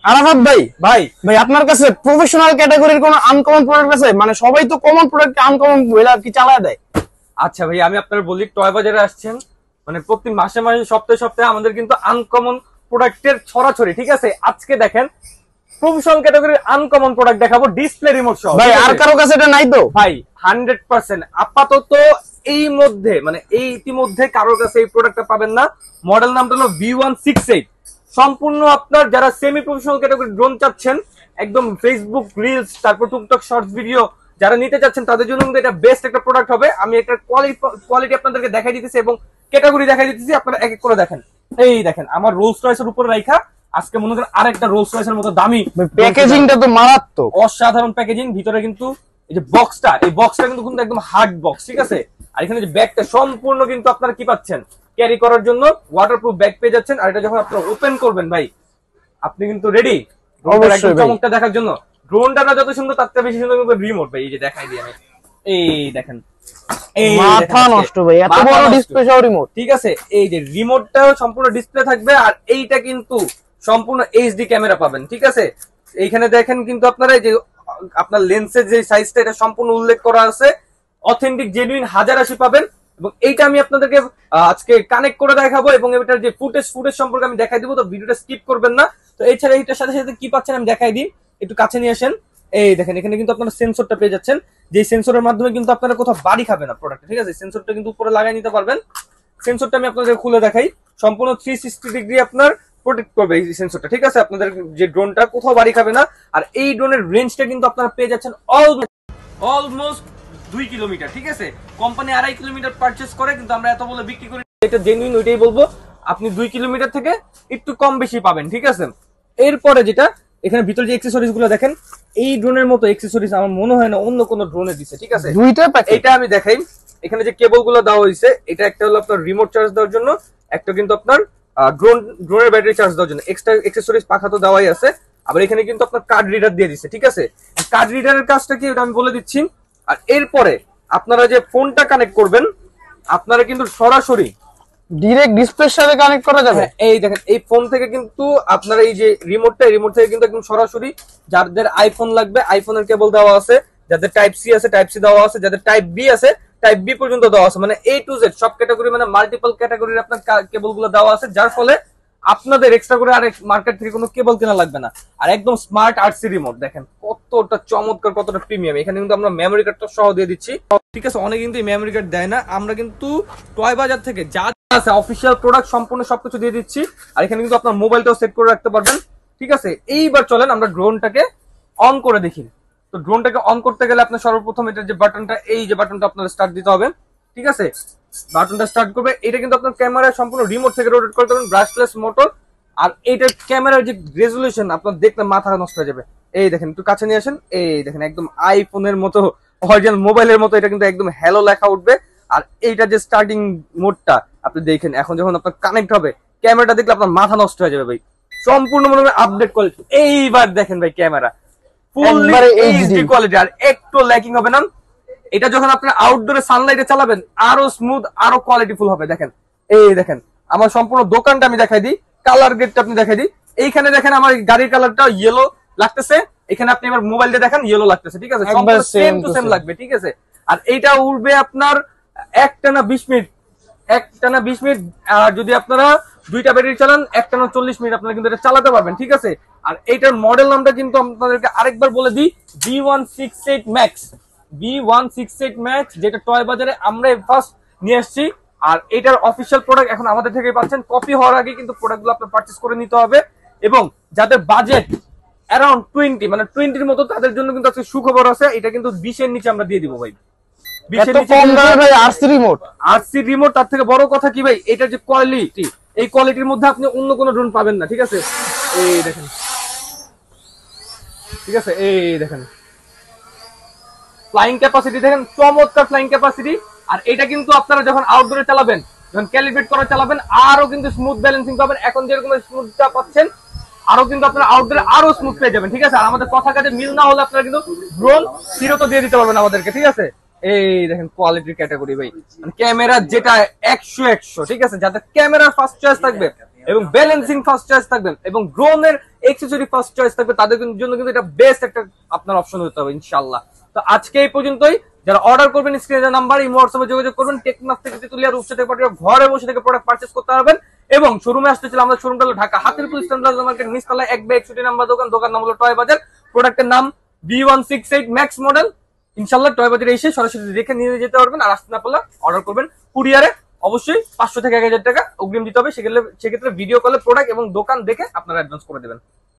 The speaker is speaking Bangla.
আরাফাত ভাই, ভাই ভাই আপনার কাছে প্রফেশনাল ক্যাটাগরির কোন আনকমন প্রোডাক্ট আছে? মানে সবাই তো কমন প্রোডাক্ট আনকমন বলে আর কি চালায় দেয়। আচ্ছা ভাই, আমি আপনার বলি, টয় বাজারে আসছেন মানে প্রতি মাসে মাসে সপ্তাহে সপ্তাহে আমাদের কিন্তু আনকমন প্রোডাক্টের ছড়াছড়ি। ঠিক আছে, আজকে দেখেন প্রফেশনাল ক্যাটাগরির আনকমন প্রোডাক্ট দেখাবো, ডিসপ্লে রিমোট সহ। ভাই আর কারো কাছে এটা নাই তো? ভাই 100% আপাতত এই মধ্যে মানে এই ইতিমধ্যে কারোর কাছে এই প্রোডাক্টটা পাবেন না। মডেল নামটা হলো V168। সম্পূর্ণ আপনার যারা সেমি প্রফেশনাল ক্যাটাগরি ড্রোন চাচ্ছেন, একদম ফেসবুক রিলস তারপর টুকটাক শর্টস ভিডিও যারা নিতে চাচ্ছেন তাদের জন্য কিন্তু এটা বেস্ট একটা প্রোডাক্ট হবে। আমি একটা কোয়ালিটি আপনাদেরকে দেখাই দিতেছি এবং ক্যাটাগরি দেখাই দিতেছি, আপনারা এক এক করে দেখেন। এই দেখেন আমার রোলস রয়েসের উপরে রাখা, আজকে মনে করেন আরেকটা রোলস রয়েসের মতো দামি প্যাকেজিংটা তো মারাত্মক, অসাধারণ প্যাকেজিং। ভিতরে কিন্তু এই যে বক্সটা, এই বক্সটা কিন্তু একদম হার্ড বক্স। ঠিক আছে, আর এখানে যে ব্যাগটা সম্পূর্ণ কিন্তু আপনারা কি পাচ্ছেন, ক্যারি করার জন্য ওয়াটারপ্রুফ ব্যাগ পেয়ে যাচ্ছেন। আর এটা যখন আপনারা ওপেন করবেন ভাই, আপনি কিন্তু রেডি চমকটা দেখার জন্য। ড্রোনটা না যত সুন্দর তার থেকে বেশি সুন্দর কিন্তু রিমোট। ভাই এই যে দেখাই দিই আমি, এই দেখেন, এই মাথা নষ্ট ভাই, এত বড় ডিসপ্লে সহ রিমোট। ঠিক আছে, এই যে রিমোটটাও সম্পূর্ণ ডিসপ্লে থাকবে, আর এইটা কিন্তু সম্পূর্ণ এইচডি ক্যামেরা পাবেন। ঠিক আছে, এইখানে দেখেন কিন্তু আপনারা যে আপনার লেন্সের যে সাইজটা এটা সম্পূর্ণ উল্লেখ করা আছে, অথেন্টিক জেনুইন 1080 পাবেন। এবং এইটা আমি আপনাদেরকে আজকে কানেক্ট করে দেখাবো এবং এটার যে ফুটেজ সম্পর্কে আমি দেখাই দিব, তো ভিডিওটা স্কিপ করবেন না। তো এছাড়া এইটার সাথে সাথে কি পাচ্ছেন আমি দেখাই দিই, একটু কাছে নিয়ে আসেন। এই দেখেন এখানে কিন্তু আপনারা সেন্সরটা পেয়ে যাচ্ছেন, যে সেন্সরের মাধ্যমে কিন্তু আপনারা কোথাও বাড়ি খাবে না প্রোডাক্ট। ঠিক আছে, সেন্সরটা কিন্তু উপরে লাগাই নিতে পারবেন। সেন্সরটা আমি আপনাদের খুলে দেখাই, সম্পূর্ণ 360 ডিগ্রি আপনার প্রোটেক্ট করবে এই সেন্সরটা। ঠিক আছে, আপনাদের যে ড্রোনটা কোথাও বাড়ি খাবে না। আর এই ড্রোনের রেঞ্জটা কিন্তু আপনারা পেয়ে যাচ্ছেন অলমোস্ট 2 কিলোমিটার। ঠিক আছে, কোম্পানি 2.5 কিলোমিটার পারচেস করে, কিন্তু আমরা এত বলে বিক্রি করি, এটা জেনুইন ওইটাই বলবো। আপনি 2 কিলোমিটার থেকে একটু কম বেশি পাবেন। ঠিক আছে, এরপরে যেটা এখানে ভিতরে যে অ্যাকসেসরিজ গুলো দেখেন, এই ড্রোনের মতো অ্যাকসেসরিজ আমার মনে হয় না অন্য কোনো ড্রোনে দিছে। ঠিক আছে, দুইটা প্যাকেট। এটা আমি দেখাই, এখানে যে কেবল গুলো দেওয়া হয়েছে, এটা একটা হলো আপনার রিমোট চার্জ দেওয়ার জন্য, একটা কিন্তু আপনার ড্রোনের ব্যাটারি চার্জ দেওয়ার জন্য। এক্সট্রা অ্যাকসেসরিজ পাখা তো দেওয়াই আছে, আবার এখানে কিন্তু আপনার কার্ড রিডার দিয়ে দিচ্ছে। ঠিক আছে, কার্ড রিডারের কাজটা কি ওটা আমি বলে দিচ্ছি। আর এরপরে আপনারা যে ফোনটা কানেক্ট করবেন, আপনারা কিন্তু সরাসরি ডাইরেক্ট ডিসপ্লের সাথে কানেক্ট করা যাবে। এই দেখেন এই ফোন থেকে কিন্তু আপনারা এই যে রিমোট থেকে কিন্তু একদম সরাসরি, যাদের আইফোন লাগবে আইফোনের কেবল দেওয়া আছে, যাদের টাইপ সি আছে টাইপ সি দেওয়া আছে, যাদের টাইপ বি আছে টাইপ বি পর্যন্ত দেওয়া আছে, মানে A to Z সব ক্যাটাগরি, মানে মাল্টিপল ক্যাটাগরির আপনার কেবল গুলো দেওয়া আছে, যার ফলে আপনাদের এক্সট্রা করে আর মার্কেট থেকে কোনো কেবল কেনা লাগবে না। আর একদম স্মার্ট আরসি রিমোট দেখেন কতটা চমৎকার, কতটা প্রিমিয়াম। এখানে কিন্তু আমরা মেমোরি কার্ডটা সহ দিয়ে দিচ্ছি। ঠিক আছে, অনেকে কিন্তু মেমোরি কার্ড দেয় না, আমরা কিন্তু টয় বাজার থেকে যা আছে অফিসিয়াল প্রোডাক্ট সম্পূর্ণ সবকিছু দিয়ে দিচ্ছি। আর এখানে কিন্তু আপনার মোবাইলটাও সেট করে রাখতে পারবেন। ঠিক আছে, এইবার চলেন আমরা ড্রোনটাকে অন করে দেখি। তো ড্রোনটাকে অন করতে গেলে আপনার সর্বপ্রথম এটার যে বাটনটা, এই যে বাটনটা আপনার স্টার্ট দিতে হবে। ঠিক আছে, বাটনটা স্টার্ট করবে, এটা কিন্তু আপনার ক্যামেরা সম্পূর্ণ রিমোট থেকে রোটেট করতে পারবেন, ব্রাশলেস মোটর। আর এইটার ক্যামেরার যে রেজুলেশন আপনার দেখলে মাথা নষ্ট হয়ে যাবে। এই দেখেন একটু কাছে নিয়ে আসেন, এই দেখেন একদম আইফোনের মতো, অরিজিনাল মোবাইলের মতো এটা কিন্তু একদম হ্যালো লেখা উঠবে। আর এইটা যে স্টার্টিং মোডটা আপনি দেখেন, এখন যখন আপনার কানেক্ট হবে ক্যামেরাটা দেখলে আপনার মাথা নষ্ট হয়ে যাবে ভাই, সম্পূর্ণ মনে হবে আপডেট কোয়ালিটি। এইবার দেখেন ভাই ক্যামেরা ফুল এইচডি কোয়ালিটি, আর একটু ল্যাকিং হবে না। এটা যখন আপনি আউটডোরে সানলাইটে চালাবেন আরো স্মুথ, আরো কোয়ালিটিফুল হবে। দেখেন এই দেখেন আমার সম্পূর্ণ দোকানটা আমি দেখাই দিই, কালার গ্রেডটা আপনি দেখাই দিই। এইখানে দেখেন আমার গাড়ির কালারটা ইয়েলো লাগতেছে, এখানে আপনি এবার মোবাইলটা দেখেন ইয়েলো লাগতেছে। ঠিক আছে, সম্পূর্ণ সেম টু সেম লাগবে। ঠিক আছে, আর এইটা উড়বে আপনার একটানা 20 মিনিট, একটানা 20 মিনিট। আর যদি আপনারা দুইটা ব্যাটারি চালান একটানা 40 মিনিট আপনারা কিন্তু এটা চালাতে পারবেন। ঠিক আছে, আর এইটার মডেল নামটা কিন্তু আপনাদেরকে আরেকবার বলে দিই, V168 Max, V168 Max, যেটা টয় বাজারে আমরা ফার্স্ট নিয়ে আসছি। আর এটার অফিসিয়াল প্রোডাক্ট এখন আমাদের থেকে পাচ্ছেন। কপি হওয়ার আগে কিন্তু প্রোডাক্টগুলো আপনার পারচেজ করে নিতে হবে। এবং যাদের বাজেট অ্যারাউন্ড 20 মানে 20-র মতো, তাদের জন্য কিন্তু আজকে সুখবর আছে, এটা কিন্তু 20-এর নিচে আমরা দিয়ে দিব ভাই। 20-এর নিচে ভাই আরসি রিমোট। তার থেকে বড় কথা কি ভাই, এটার যে কোয়ালিটি, এই কোয়ালিটির মধ্যে আপনি অন্য কোনো ড্রোন পাবেন না। ঠিক আছে, এই দেখেন, ঠিক আছে এই দেখেন ফ্লাইং ক্যাপাসিটি দেখেন, চমৎকার ফ্লাইং ক্যাপাসিটি। আর এটা কিন্তু আপনারা যখন আউটডোরে চালাবেন, যখন ক্যালিব্রেট করে চালাবেন, আরো কিন্তু স্মুথ ব্যালেন্সিং পাবেন। এখন যেরকম স্মুথটা পাচ্ছেন, আরো কিন্তু আপনারা আউটডোরে আরো স্মুথ পেয়ে যাবেন। ঠিক আছে, আর আমাদের কথা কাজে মিল না হলে আপনারা কিন্তু ড্রোন ফিরত দিয়ে দিতে পারবেন আমাদেরকে। ঠিক আছে, এই দেখেন কোয়ালিটির ক্যাটাগরি ভাই, ক্যামেরা যেটা 100 ঠিক আছে, যাদের ক্যামেরার ফার্স্ট চয়েস থাকবে এবং ব্যালেন্সিং ফার্স্ট চয়েস থাকবেন এবং ড্রোনের এক্সেসরি ফার্স্ট চয়েস থাকবে, তাদের জন্য কিন্তু এটা বেস্ট একটা আপনার অপশন হতে হবে ইনশাআল্লাহ। তো আজকে এই পর্যন্তই। যারা অর্ডার করবেন স্ক্রিনে নাম্বার এই হোয়াটসঅ্যাপে যোগাযোগ করবেন। টেকনাফ থেকে তেতুলিয়া রূপসা থেকে পাঠিয়ে ঘরে বসে থেকে প্রোডাক্ট পারচেজ করতে পারবেন। এবং শোরুমে আসতে ছিল, আমাদের শোরুমটা হলো Dhaka Hatirpul eastern plaza market নিচতলায় 1/61 নাম্বার দোকান। দোকান নাম হলো টয় বাজার। প্রোডাক্টের নাম B168 ম্যাক্স মডেল। ইনশাআল্লাহ টয় বাজারে এসে সরাসরি দেখে নিয়ে যেতে পারবেন। আর আসতে না পারলে অর্ডার করবেন কুরিয়ারে। অবশ্যই 500 থেকে 1000 টাকা অগ্রিম দিতে হবে। সেক্ষেত্রে ভিডিও কলে প্রোডাক্ট এবং দোকান দেখে আপনারা অ্যাডভান্স করে দেবেন।